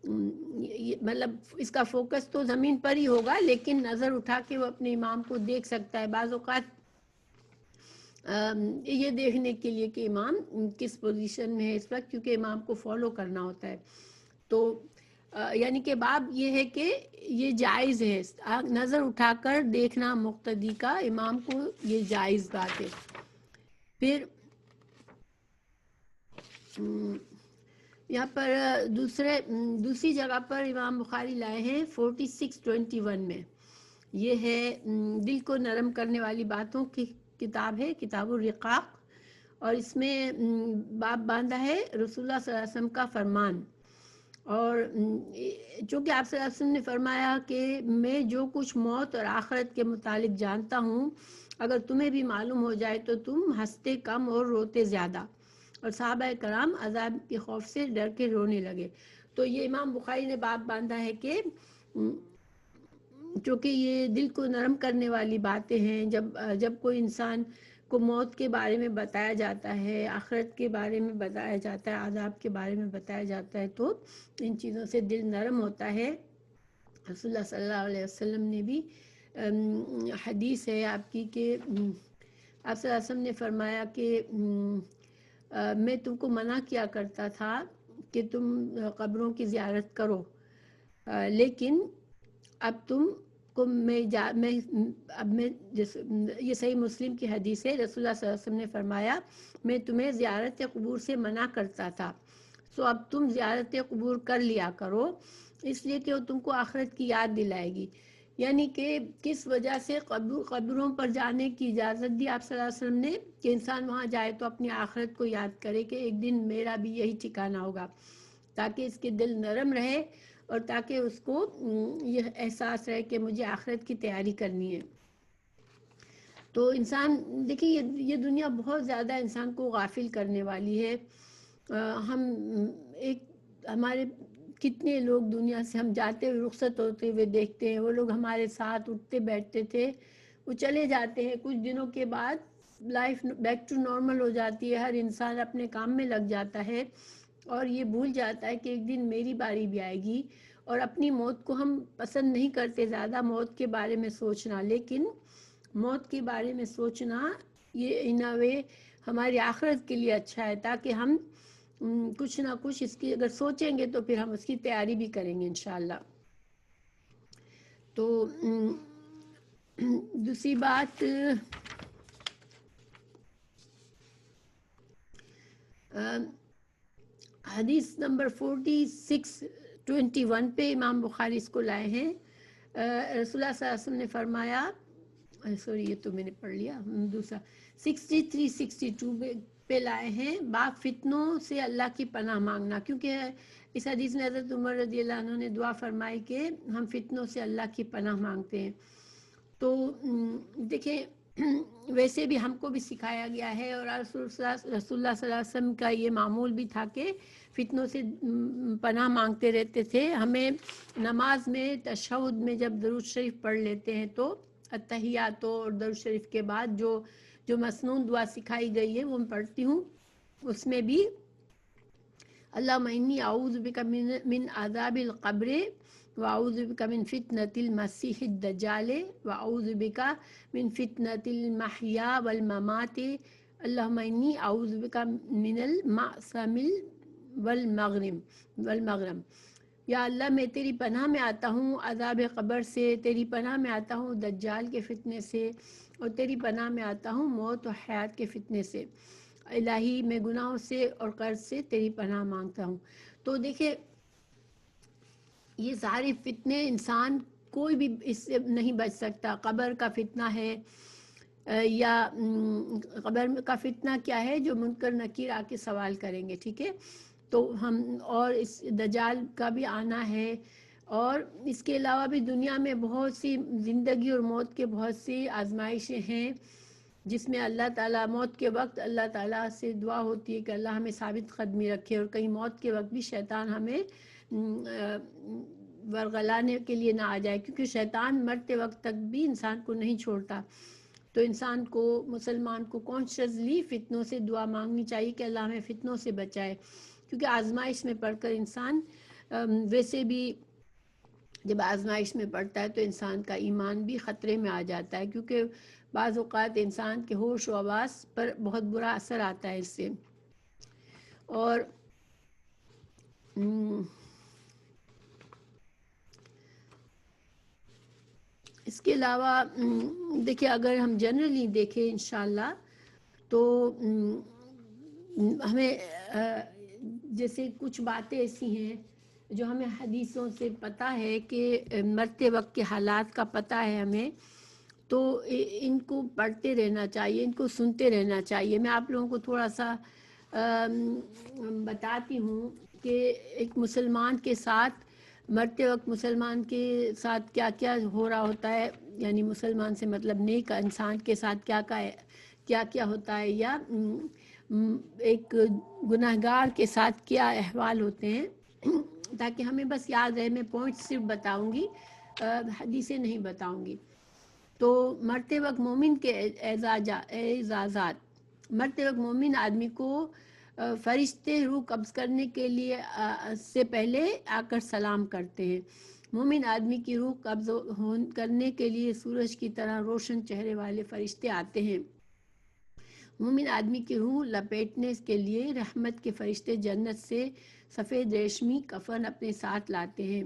مطلب اس کا فوکس تو زمین پر ہی ہوگا لیکن نظر اٹھا کے وہ اپنے امام کو دیکھ سکتا ہے. بعض اوقات یہ دیکھنے کے لیے کہ امام کس پوزیشن میں ہے اس وقت، کیونکہ امام کو فالو کرنا ہوتا ہے. تو یعنی کہ باب یہ ہے کہ یہ جائز ہے، نظر اٹھا کر دیکھنا مقتدی کا امام کو، یہ جائز بات ہے. پھر یہاں پر دوسری جگہ پر امام بخاری لائے ہیں 4621 میں. یہ ہے دل کو نرم کرنے والی باتوں کی کتاب ہے، کتاب الرقاق، اور اس میں باب باندھا ہے رسول اللہ صلی اللہ علیہ وسلم کا فرمان. اور چونکہ آپ صلی اللہ علیہ وسلم نے فرمایا کہ میں جو کچھ موت اور آخرت کے متعلق جانتا ہوں اگر تمہیں بھی معلوم ہو جائے تو تم ہنستے کم اور روتے زیادہ. اور صحابہ کرام عذاب کے خوف سے ڈر کے رونے لگے. تو یہ امام بخاری نے باب باندھا ہے کہ چونکہ یہ دل کو نرم کرنے والی باتیں ہیں، جب کوئی انسان کو موت کے بارے میں بتایا جاتا ہے، آخرت کے بارے میں بتایا جاتا ہے، عذاب کے بارے میں بتایا جاتا ہے، تو ان چیزوں سے دل نرم ہوتا ہے. رسول اللہ صلی اللہ علیہ وسلم نے بھی حدیث ہے آپ کی کہ آپ صلی اللہ علیہ وسلم نے فرمایا کہ میں تم کو منع کیا کرتا تھا کہ تم قبروں کی زیارت کرو، لیکن اب تم کو یہ صحیح مسلم کی حدیث ہے، رسول اللہ صلی اللہ علیہ وسلم نے فرمایا میں تمہیں زیارت قبور سے منع کرتا تھا، سو اب تم زیارت قبور کر لیا کرو، اس لیے کہ وہ تم کو آخرت کی یاد دلائے گی. یعنی کہ کس وجہ سے قبروں پر جانے کی اجازت دی آپ صلی اللہ علیہ وسلم نے کہ انسان وہاں جائے تو اپنی آخرت کو یاد کرے کہ ایک دن میرا بھی یہی ٹھکانہ ہوگا، تاکہ اس کے دل نرم رہے اور تاکہ اس کو یہ احساس رہے کہ مجھے آخرت کی تیاری کرنی ہے. تو انسان دیکھیے یہ دنیا بہت زیادہ انسان کو غافل کرنے والی ہے. ہم ایک ہمارے کتنے لوگ دنیا سے ہم جاتے ہوئے رخصت ہوتے ہوئے دیکھتے ہیں. وہ لوگ ہمارے ساتھ اٹھتے بیٹھتے تھے، وہ چلے جاتے ہیں. کچھ دنوں کے بعد لائف بیک ٹو نارمل ہو جاتی ہے. ہر انسان اپنے کام میں لگ جاتا ہے اور یہ بھول جاتا ہے کہ ایک دن میری باری بھی آئے گی. اور اپنی موت کو ہم پسند نہیں کرتے زیادہ موت کے بارے میں سوچنا، لیکن موت کے بارے میں سوچنا یہ ان اے وے ہماری آخرت کے لیے اچھا ہے، تاکہ ہم کچھ نہ کچھ اس کی اگر سوچیں گے تو پھر ہم اس کی تیاری بھی کریں گے انشاءاللہ. تو دوسری بات حدیث نمبر 4621 پہ امام بخاری اس کو لائے ہیں. رسول اللہ صلی اللہ علیہ وسلم نے فرمایا، سوری یہ تو میں نے پڑھ لیا، دوسرا 6362 پہ لائے ہیں، باق فتنوں سے اللہ کی پناہ مانگنا. کیونکہ اس حدیث میں حضرت عمر رضی اللہ عنہ نے دعا فرمائی کہ ہم فتنوں سے اللہ کی پناہ مانگتے ہیں. تو دیکھیں ویسے بھی ہم کو بھی سکھایا گیا ہے، اور رسول اللہ صلی اللہ علیہ وسلم کا یہ معمول بھی تھا کہ فتنوں سے پناہ مانگتے رہتے تھے. ہمیں نماز میں تشہد میں جب درود شریف پڑھ لیتے ہیں تو اتحیات اور درود شریف کے بعد جو مسنون دعا سکھائی گئی ہے وہ میں پڑھتی ہوں. اس میں بھی اللہم انی اعوذ بک من عذاب القبر واعوذ بک من فتنة المسیح الدجال واعوذ بک من فتنة المحیا والممات اللہم انی اعوذ بک من المعصم والمغرم. یا اللہ میں تیری پناہ میں آتا ہوں عذاب قبر سے، تیری پناہ میں آتا ہوں دجال کے فتنے سے، اور تیری پناہ میں آتا ہوں موت و حیات کے فتنے سے. الہی میں گناہوں سے اور قرض سے تیری پناہ مانگتا ہوں. تو دیکھیں یہ سارے فتنے انسان کوئی بھی اس سے نہیں بچ سکتا. قبر کا فتنہ ہے یا قبر کا فتنہ کیا ہے، جو منکر نکیر آ کے سوال کریں گے، ٹھیک ہے. تو ہم اور اس دجال کا بھی آنا ہے، اور اس کے علاوہ بھی دنیا میں بہت سی زندگی اور موت کے بہت سی آزمائشیں ہیں جس میں اللہ تعالیٰ موت کے وقت اللہ تعالیٰ سے دعا ہوتی ہے کہ اللہ ہمیں ثابت قدمی رکھے. اور کہیں موت کے وقت بھی شیطان ہمیں ورغلانے کے لیے نہ آ جائے، کیونکہ شیطان مرتے وقت تک بھی انسان کو نہیں چھوڑتا. تو انسان کو، مسلمان کو کانشیسلی فتنوں سے دعا مانگنی چاہیے کہ اللہ ہمیں فتنوں سے بچائے. کیونکہ آزمائش میں پڑھ کر انسان ویسے بھی جب آزمائش میں پڑتا ہے تو انسان کا ایمان بھی خطرے میں آ جاتا ہے، کیونکہ بعض اوقات انسان کے ہوش و حواس پر بہت برا اثر آتا ہے اس سے. اور اس کے علاوہ دیکھیں اگر ہم جنرلی دیکھیں انشاءاللہ تو ہمیں جیسے کچھ باتیں ایسی ہیں جو ہمیں حدیثوں سے پتہ ہے کہ مرتے وقت کے حالات کا پتہ ہے ہمیں، تو ان کو پڑھتے رہنا چاہیے، ان کو سنتے رہنا چاہیے. میں آپ لوگوں کو تھوڑا سا بتاتی ہوں کہ ایک مسلمان کے ساتھ مرتے وقت مسلمان کے ساتھ کیا کیا ہو رہا ہوتا ہے، یعنی مسلمان سے مطلب نیک انسان کے ساتھ کیا کیا ہوتا ہے، یا ایک گناہگار کے ساتھ کیا احوال ہوتے ہیں، تاکہ ہمیں بس یاد رہے. میں پوائنٹ صرف بتاؤں گی، حدیثیں نہیں بتاؤں گی. تو مرتے وقت مومن کے اعزازات، مرتے وقت مومن آدمی کو فرشتے روح قبض کرنے کے لیے سے پہلے آ کر سلام کرتے ہیں. مومن آدمی کی روح قبض کرنے کے لیے سورج کی طرح روشن چہرے والے فرشتے آتے ہیں. مومن آدمی کی روح لپیٹنے کے لیے رحمت کے فرشتے جنت سے سفید ریشمی کفن اپنے ساتھ لاتے ہیں.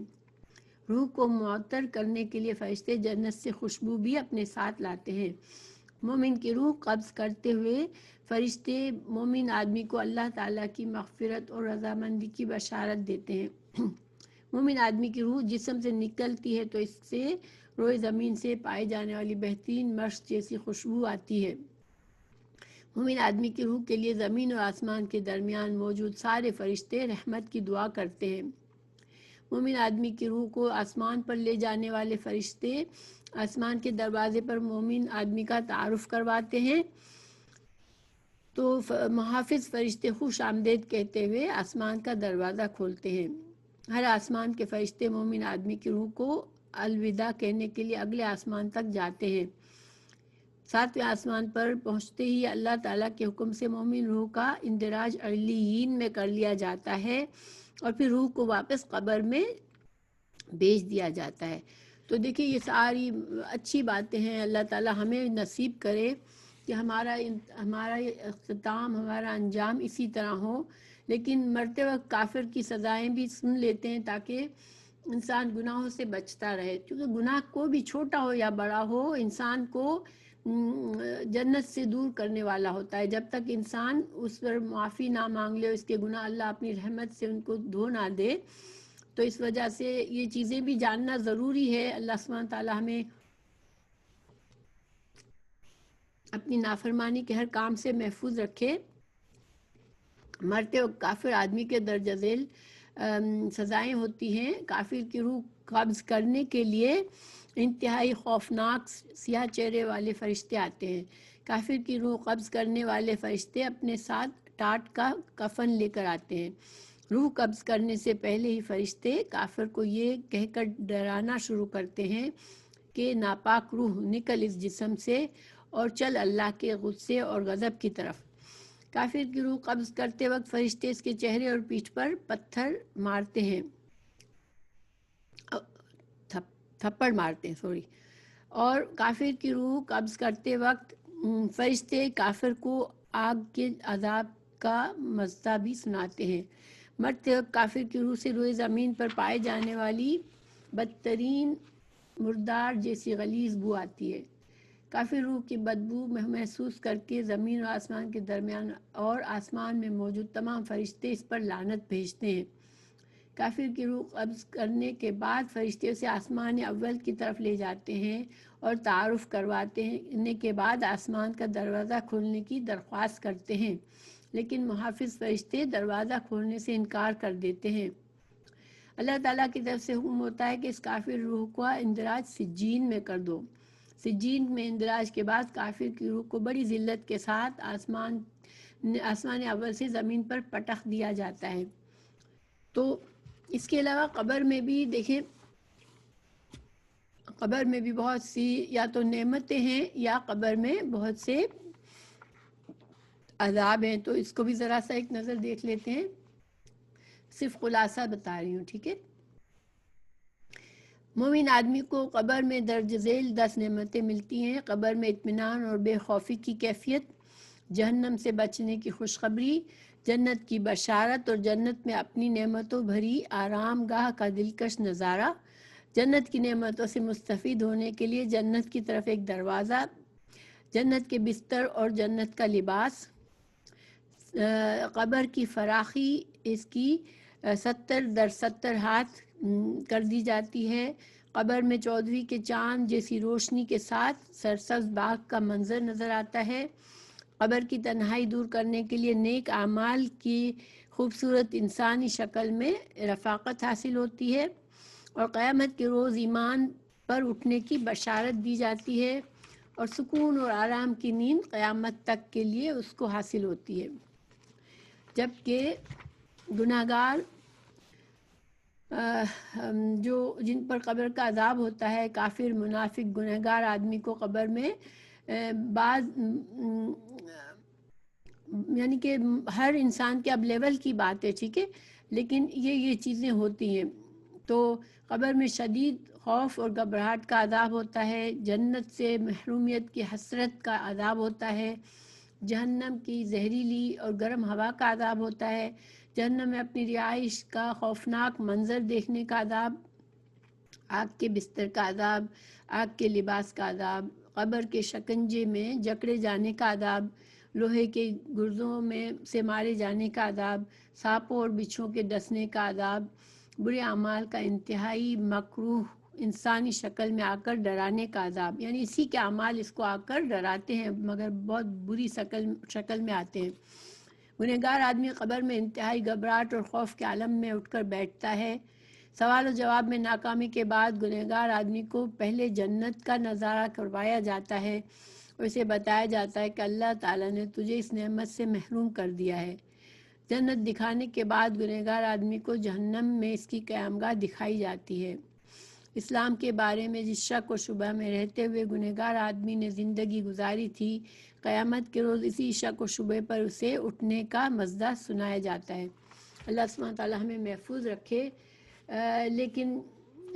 روح کو معطر کرنے کے لیے فرشتے جنت سے خوشبو بھی اپنے ساتھ لاتے ہیں. مومن کی روح قبض کرتے ہوئے فرشتے مومن آدمی کو اللہ تعالیٰ کی مغفرت اور رضامندی کی بشارت دیتے ہیں. مومن آدمی کی روح جسم سے نکلتی ہے تو اس سے روئے زمین سے پائے جانے والی بہترین مشک جیسی خوشبو آتی ہے. مومن آدمی کی روح کے لیے زمین اور آسمان کے درمیان موجود سارے فرشتے رحمت کی دعا کرتے ہیں. مومن آدمی کی روح کو آسمان پر لے جانے والے فرشتے آسمان کے دروازے پر مومن آدمی کا تعارف کرواتے ہیں، تو محافظ فرشتے خوش آمدید کہتے ہوئے آسمان کا دروازہ کھولتے ہیں۔ ہر آسمان کے فرشتے مومن آدمی کی روح کو الوداع کہنے کے لیے اگلے آسمان تک جاتے ہیں۔ 7ویں آسمان پر پہنچتے ہی اللہ تعالیٰ کے حکم سے مومن روح کا اندراج علیین میں کر لیا جاتا ہے اور پھر روح کو واپس قبر میں بھیج دیا جاتا ہے۔ تو دیکھیں یہ ساری اچھی باتیں ہیں، اللہ تعالیٰ ہمیں نصیب کرے کہ ہمارا اختتام، ہمارا انجام اسی طرح ہو، لیکن مرتے وقت کافر کی سزائیں بھی سن لیتے ہیں تاکہ انسان گناہوں سے بچتا رہے، کیونکہ گناہ کو بھی چھوٹا ہو یا بڑا ہو انسان کو جنت سے دور کرنے والا ہوتا ہے۔ جب تک انسان اس پر معافی نہ مانگ لے، اس کے گناہ اللہ اپنی رحمت سے ان کو دھو نہ دے، تو اس وجہ سے یہ چیزیں بھی جاننا ضروری ہے۔ اللہ سبحانہ تعالیٰ ہمیں اپنی نافرمانی کے ہر کام سے محفوظ رکھے۔ مرتے وقت کافر آدمی کے درجہ ذیل سزائیں ہوتی ہیں۔ کافر کی روح قبض کرنے کے لیے انتہائی خوفناک سیاہ چہرے والے فرشتے آتے ہیں۔ کافر کی روح قبض کرنے والے فرشتے اپنے ساتھ ٹاٹ کا کفن لے کر آتے ہیں۔ روح قبض کرنے سے پہلے ہی فرشتے کافر کو یہ کہہ کر ڈرانا شروع کرتے ہیں کہ ناپاک روح نکل اس جسم سے اور چل اللہ کے غصے اور غضب کی طرف۔ کافر کی روح قبض کرتے وقت فرشتے اس کے چہرے اور پیٹھ پر پتھر مارتے ہیں، تھپڑ مارتے ہیں اور کافر کی روح قبض کرتے وقت فرشتے کافر کو آگ کے عذاب کا مزہ بھی سناتے ہیں۔ مرتے وقت کافر کی روح سے روئے زمین پر پائے جانے والی بدترین مردار جیسی غلیظ بو آتی ہے۔ کافر روح کی بدبو محسوس کر کے زمین اور آسمان کے درمیان اور آسمان میں موجود تمام فرشتے اس پر لعنت بھیجتے ہیں۔ کافر کی روح قبض کرنے کے بعد فرشتے اسے آسمان اول کی طرف لے جاتے ہیں اور تعارف کروانے کے بعد آسمان کا دروازہ کھولنے کی درخواست کرتے ہیں، لیکن محافظ فرشتے دروازہ کھولنے سے انکار کر دیتے ہیں۔ اللہ تعالیٰ کی طرف سے حکم ہوتا ہے کہ اس کافر روح کو اندراج سجین میں کر دو۔ سجین میں اندراج کے بعد کافر کی روح کو بڑی ذلت کے ساتھ آسمان اول سے زمین پر پٹخ دیا جاتا ہے۔ تو اس کے علاوہ قبر میں بھی دیکھیں، قبر میں بھی بہت سی یا تو نعمتیں ہیں یا قبر میں بہت سے عذاب ہیں، تو اس کو بھی ذرا سا ایک نظر دیکھ لیتے ہیں، صرف خلاصہ بتا رہی ہوں، ٹھیک ہے۔ مومن آدمی کو قبر میں درج ذیل 10 نعمتیں ملتی ہیں۔ قبر میں اطمینان اور بے خوفی کی کیفیت، جہنم سے بچنے کی خوشخبری، جنت کی بشارت اور جنت میں اپنی نعمتوں بھری آرام گاہ کا دلکش نظارہ، جنت کی نعمتوں سے مستفید ہونے کے لیے جنت کی طرف ایک دروازہ، جنت کے بستر اور جنت کا لباس، قبر کی فراخی اس کی 70 ہاتھ کر دی جاتی ہے۔ قبر میں 14ویں کے چاند جیسی روشنی کے ساتھ سرسبز باغ کا منظر نظر آتا ہے۔ قبر کی تنہائی دور کرنے کے لیے نیک اعمال کی خوبصورت انسانی شکل میں رفاقت حاصل ہوتی ہے اور قیامت کے روز ایمان پر اٹھنے کی بشارت دی جاتی ہے اور سکون اور آرام کی نیند قیامت تک کے لیے اس کو حاصل ہوتی ہے۔ جبکہ گناہگار جن پر قبر کا عذاب ہوتا ہے، کافر، منافق، گنہگار آدمی کو قبر میں بعض یعنی کہ ہر انسان کے اب لیول کی بات ہے، ٹھیک ہے، لیکن یہ چیزیں ہوتی ہیں۔ تو قبر میں شدید خوف اور گھبراہٹ کا عذاب ہوتا ہے، جنت سے محرومیت کی حسرت کا عذاب ہوتا ہے، جہنم کی زہریلی اور گرم ہوا کا عذاب ہوتا ہے، جہنم میں اپنی رہائش کا خوفناک منظر دیکھنے کا عذاب، آگ کے بستر کا عذاب، آگ کے لباس کا عذاب، قبر کے شکنجے میں جکڑے جانے کا عذاب، لوہے کے گرزوں میں سے مارے جانے کا عذاب، سانپوں اور بچھوؤں کے ڈسنے کا عذاب، برے اعمال کا انتہائی مکروہ انسانی شکل میں آ کر ڈرانے کا عذاب، یعنی اسی کے اعمال اس کو آ کر ڈراتے ہیں مگر بہت بری شکل میں آتے ہیں۔ گنہگار آدمی قبر میں انتہائی گھبراہٹ اور خوف کے عالم میں اٹھ کر بیٹھتا ہے۔ سوال و جواب میں ناکامی کے بعد گنہگار آدمی کو پہلے جنت کا نظارہ کروایا جاتا ہے اور اسے بتایا جاتا ہے کہ اللہ تعالیٰ نے تجھے اس نعمت سے محروم کر دیا ہے۔ جنت دکھانے کے بعد گنہگار آدمی کو جہنم میں اس کی قیامگاہ دکھائی جاتی ہے۔ اسلام کے بارے میں جس شک و شبہ میں رہتے ہوئے گنہگار آدمی نے زندگی گزاری تھی، قیامت کے روز اسی شک و شبہ پر اسے اٹھنے کا مژدہ سنایا جاتا ہے۔ اللہ سبحانہ تعالیٰ ہمیں محفوظ رکھے۔ لیکن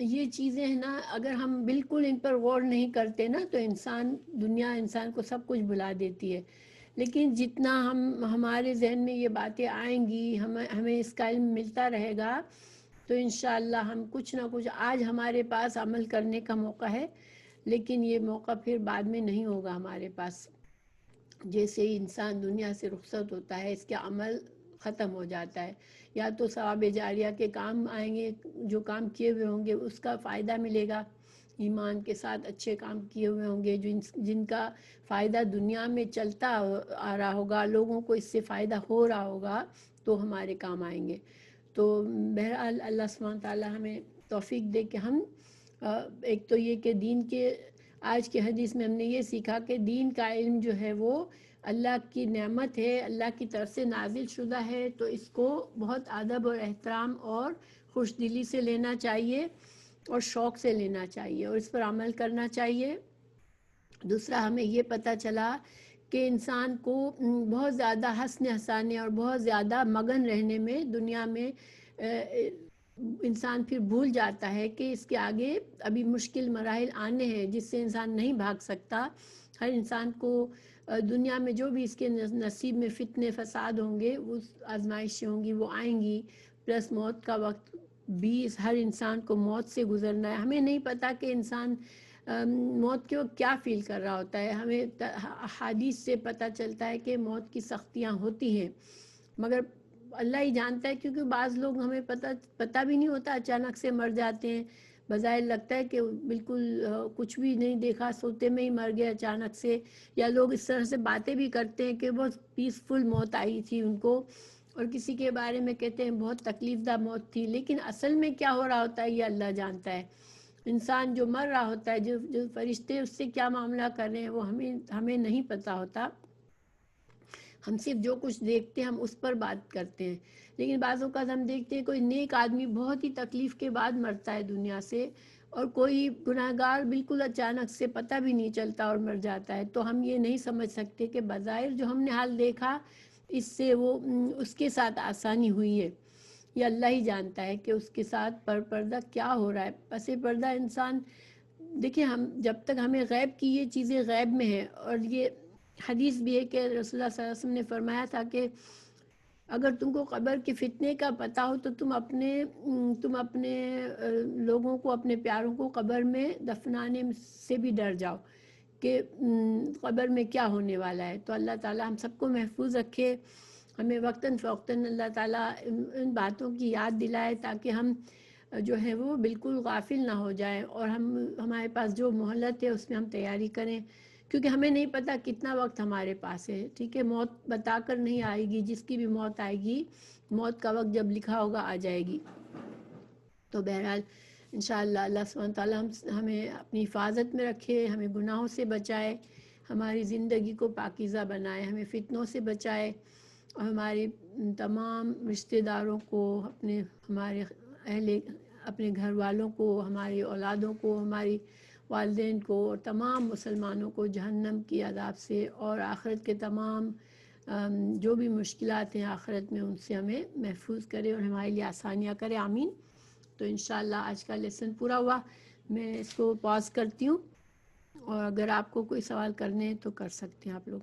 یہ چیزیں ہیں نا، اگر ہم بالکل ان پر غور نہیں کرتے نا تو دنیا انسان کو سب کچھ بھلا دیتی ہے۔ لیکن جتنا ہمارے ذہن میں یہ باتیں آئیں گی، ہمیں اس کا علم ملتا رہے گا، تو انشاءاللہ ہم کچھ نہ کچھ، آج ہمارے پاس عمل کرنے کا موقع ہے لیکن یہ موقع پھر بعد میں نہیں ہوگا ہمارے پاس۔ جیسے ہی انسان دنیا سے رخصت ہوتا ہے اس کے عمل ختم ہو جاتا ہے، یا تو ثواب جاریہ کے کام آئیں گے، جو کام کیے ہوئے ہوں گے اس کا فائدہ ملے گا، ایمان کے ساتھ اچھے کام کیے ہوئے ہوں گے جن کا فائدہ دنیا میں چلتا آ رہا ہوگا، لوگوں کو اس سے فائدہ ہو رہا ہوگا تو ہمارے کام آئیں گے۔ تو بہرحال اللہ سبحانہ تعالیٰ ہمیں توفیق دے کہ ہم ایک تو یہ کہ دین کے، آج کے حدیث میں ہم نے یہ سیکھا کہ دین کا علم جو ہے وہ اللہ کی نعمت ہے، اللہ کی طرف سے نازل شدہ ہے، تو اس کو بہت ادب اور احترام اور خوش دلی سے لینا چاہیے اور شوق سے لینا چاہیے اور اس پر عمل کرنا چاہیے۔ دوسرا، ہمیں یہ پتہ چلا کہ انسان کو بہت زیادہ ہنسنے ہنسانے اور بہت زیادہ مگن رہنے میں دنیا میں انسان پھر بھول جاتا ہے کہ اس کے آگے ابھی مشکل مراحل آنے ہیں جس سے انسان نہیں بھاگ سکتا۔ ہر انسان کو دنیا میں جو بھی اس کے نصیب میں فتنے فساد ہوں گے، وہ آزمائشیں ہوں گی، وہ آئیں گی، پلس موت کا وقت بھی ہر انسان کو موت سے گزرنا ہے۔ ہمیں نہیں پتہ کہ انسان موت کے وقت کیا فیل کر رہا ہوتا ہے۔ ہمیں حدیث سے پتہ چلتا ہے کہ موت کی سختیاں ہوتی ہیں، مگر اللہ ہی جانتا ہے، کیونکہ بعض لوگ ہمیں پتہ بھی نہیں ہوتا، اچانک سے مر جاتے ہیں، بظاہر لگتا ہے کہ بالکل کچھ بھی نہیں دیکھا، سوتے میں ہی مر گئے اچانک سے، یا لوگ اس طرح سے باتیں بھی کرتے ہیں کہ بہت پیسفل موت آئی تھی ان کو، اور کسی کے بارے میں کہتے ہیں بہت تکلیف دہ موت تھی، لیکن اصل میں کیا ہو رہا ہوتا ہے یہ اللہ جانتا ہے۔ انسان جو مر رہا ہوتا ہے، جو فرشتے اس سے کیا معاملہ کر رہے ہیں وہ ہمیں نہیں پتہ ہوتا۔ ہم صرف جو کچھ دیکھتے ہیں ہم اس پر بات کرتے ہیں، لیکن بعض اوقات ہم دیکھتے ہیں کوئی نیک آدمی بہت ہی تکلیف کے بعد مرتا ہے دنیا سے، اور کوئی گناہگار بالکل اچانک سے پتہ بھی نہیں چلتا اور مر جاتا ہے، تو ہم یہ نہیں سمجھ سکتے کہ بظاہر جو ہم نے حال دیکھا اس سے وہ اس کے ساتھ آسانی ہوئی ہے۔ یہ اللہ ہی جانتا ہے کہ اس کے ساتھ پردہ کیا ہو رہا ہے۔ پس پردہ انسان، دیکھیں، ہم جب تک ہمیں غیب کی یہ چیزیں غیب میں ہیں، اور یہ حدیث بھی ہے کہ رسول اللہ صلی اللہ علیہ وسلم نے فرمایا تھا کہ اگر تم کو قبر کے فتنے کا پتہ ہو تو تم اپنے لوگوں کو، اپنے پیاروں کو قبر میں دفنانے سے بھی ڈر جاؤ کہ قبر میں کیا ہونے والا ہے۔ تو اللہ تعالیٰ ہم سب کو محفوظ رکھے، ہمیں وقتاً فوقتاً اللہ تعالیٰ ان باتوں کی یاد دلائے تاکہ ہم جو ہے وہ بالکل غافل نہ ہو جائیں، اور ہمارے پاس جو مہلت ہے اس میں ہم تیاری کریں، کیونکہ ہمیں نہیں پتہ کتنا وقت ہمارے پاس ہے۔ ٹھیک ہے، موت بتا کر نہیں آئے گی، جس کی بھی موت آئے گی، موت کا وقت جب لکھا ہوگا آ جائے گی۔ تو بہرحال انشاءاللہ اللہ سبحانہ تعالیٰ ہمیں اپنی حفاظت میں رکھے، ہمیں گناہوں سے بچائے، ہماری زندگی کو پاکیزہ بنائے، ہمیں فتنوں سے بچائے، اور ہمارے تمام رشتہ داروں کو، اپنے گھر والوں کو، ہماری اولادوں کو، ہماری والدین کو، اور تمام مسلمانوں کو جہنم کی عذاب سے اور آخرت کے تمام جو بھی مشکلات ہیں آخرت میں ان سے ہمیں محفوظ کرے اور ہمارے لیے آسانیاں کرے، آمین۔ تو انشاءاللہ آج کا لیسن پورا ہوا، میں اس کو پاز کرتی ہوں، اور اگر آپ کو کوئی سوال کرنے ہیں تو کر سکتے ہیں آپ لوگ۔